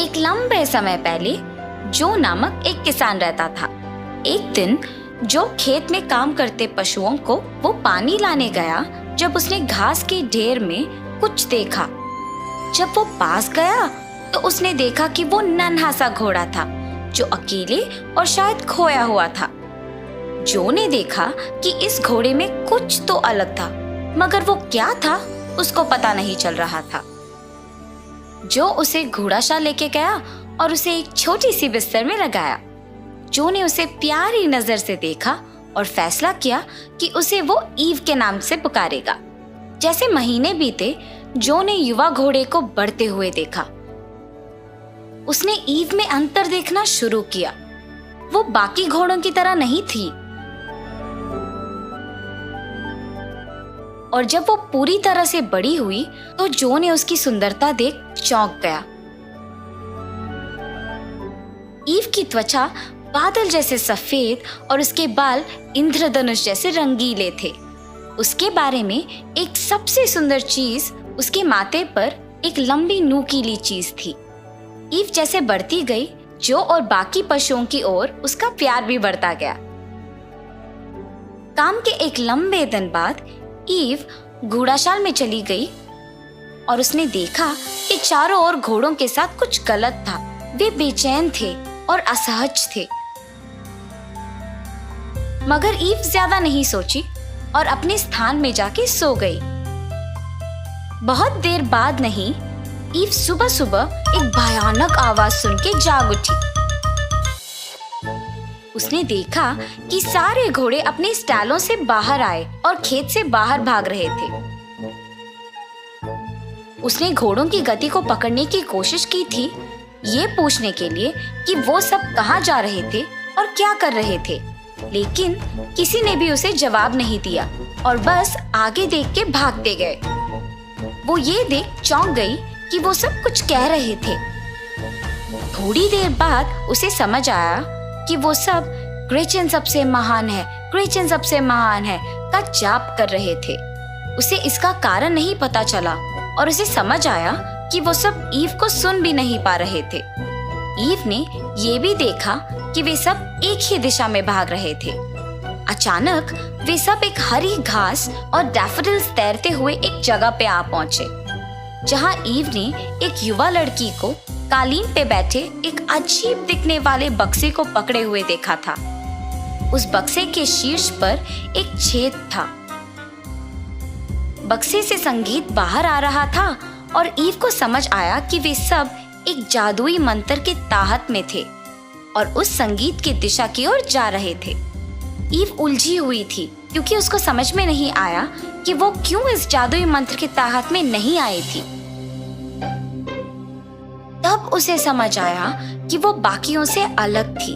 एक लंबे समय पहले जो नामक एक किसान रहता था। एक दिन जो खेत में काम करते पशुओं को वो पानी लाने गया। जब उसने घास के ढेर में कुछ देखा, जब वो पास गया तो उसने देखा कि वो नन्हा सा घोड़ा था जो अकेले और शायद खोया हुआ था। जो ने देखा कि इस घोड़े में कुछ तो अलग था, मगर वो क्या था उसको पता नहीं चल रहा था। जो उसे घोड़ाशाल लेके गया और उसे एक छोटी सी बिस्तर में लगाया। जो ने उसे प्यारी नजर से देखा और फैसला किया कि उसे वो ईव के नाम से पुकारेगा। जैसे महीने बीते, जो ने युवा घोड़े को बढ़ते हुए देखा। उसने ईव में अंतर देखना शुरू किया। वो बाकी घोड़ों की तरह नहीं थी, और जब वो पूरी तरह से बड़ी हुई तो जो ने उसकी सुंदरता देख चौंक गया। ईव की त्वचा बादल जैसे सफेद और उसके बाल इंद्रधनुष जैसे रंगीले थे। उसके बारे में एक सबसे सुंदर चीज उसके माथे पर एक लंबी नुकीली चीज थी। ईव जैसे बढ़ती गई, जो और बाकी पशुओं की ओर उसका प्यार भी बढ़ता गया। काम के एक लंबे दिन बाद ईव घोड़ाशाल में चली गई और उसने देखा कि चारों ओर घोड़ों के साथ कुछ गलत था। वे बेचैन थे और असहज थे। मगर ईव ज्यादा नहीं सोची और अपने स्थान में जाके सो गई। बहुत देर बाद नहीं, ईव सुबह सुबह एक भयानक आवाज सुन के जाग उठी। उसने देखा कि सारे घोड़े अपने स्टैलों से बाहर आए और खेत से बाहर भाग रहे थे। उसने घोड़ों की गति को पकड़ने की कोशिश की थी, ये पूछने के लिए कि वो सब कहाँ जा रहे थे और क्या कर रहे थे, लेकिन किसी ने भी उसे जवाब नहीं दिया और बस आगे देख के भागते गए। वो ये देख चौंक गई कि वो सब कुछ कह रहे थे। थोड़ी देर बाद उसे समझ आया कि वो सब ग्रेचन सबसे महान है, ग्रेचन सबसे महान है का जाप कर रहे थे। उसे इसका कारण नहीं पता चला और उसे समझ आया कि वो सब ईव को सुन भी नहीं पा रहे थे। ईव ने ये भी देखा कि वे सब एक ही दिशा में भाग रहे थे। अचानक वे सब एक हरी घास और डैफोडिल्स तैरते हुए एक जगह पे आ पहुंचे, जहां ईव ने एक युवा लड़की को कालीन पे बैठे एक अजीब दिखने वाले बक्से को पकड़े हुए देखा था। उस बक्से के शीर्ष पर एक छेद था। बक्से से संगीत बाहर आ रहा था और ईव को समझ आया कि वे सब एक जादुई मंत्र के ताहत में थे और उस संगीत की दिशा की ओर जा रहे थे। ईव उलझी हुई थी क्योंकि उसको समझ में नहीं आया कि वो क्यों इस जादुई मंत्र के ताहत में नहीं आई थी। तब उसे समझ आया कि वो बाकियों से अलग थी।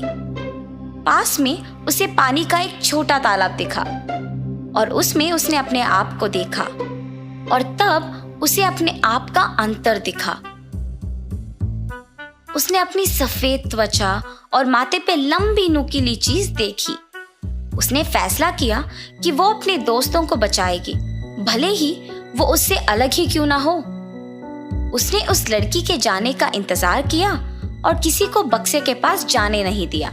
पास में उसे पानी का एक छोटा तालाब दिखा और उसमें उसने अपने आप को देखा, और तब उसे अपने आप का अंतर दिखा। उसने अपनी सफेद त्वचा और माथे पे लंबी नुकीली चीज देखी। उसने फैसला किया कि वो अपने दोस्तों को बचाएगी, भले ही वो उससे अलग ही क्यों ना हो। उसने उस लड़की के जाने का इंतजार किया और किसी को बक्से के पास जाने नहीं दिया,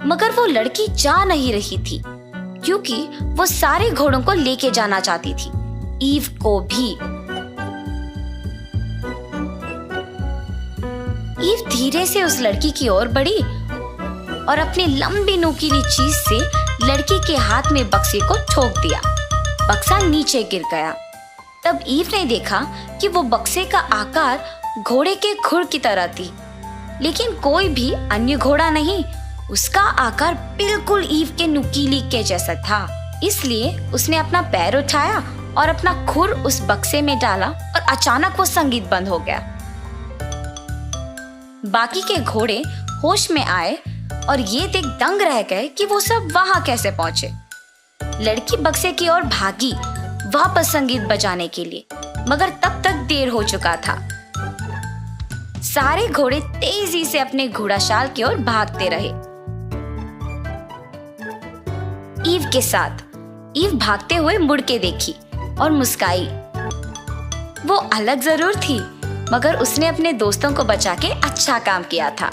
मगर वो लड़की जा नहीं रही थी क्योंकि वो सारे घोड़ों को लेके जाना चाहती थी, ईव को भी। ईव धीरे से उस लड़की की ओर बढ़ी और अपनी लंबी नुकीली चीज से लड़की के हाथ में बक्से को ठोक दिया। बक्सा नीचे गिर गया। तब ईव ने देखा कि वो बक्से का आकार घोड़े के खुर की तरह थी, लेकिन कोई भी अन्य घोड़ा नहीं। उसका आकार बिल्कुल ईव के नुकीली के जैसा था। इसलिए उसने अपना पैर उठाया और अपना खुर उस बक्से में डाला और अचानक वो संगीत बंद हो गया। बाकी के घोड़े होश में आए और ये देख दंग रह गए कि वो सब वहां कैसे पहुंचे। लड़की बक्से की ओर भागी वापस संगीत बजाने के लिए, मगर तब तक देर हो चुका था। सारे घोड़े तेजी से अपने घोड़ाशाल की ओर भागते रहे। ईव के साथ ईव भागते हुए मुड़ के देखी और मुस्काई। वो अलग जरूर थी, मगर उसने अपने दोस्तों को बचा के अच्छा काम किया था।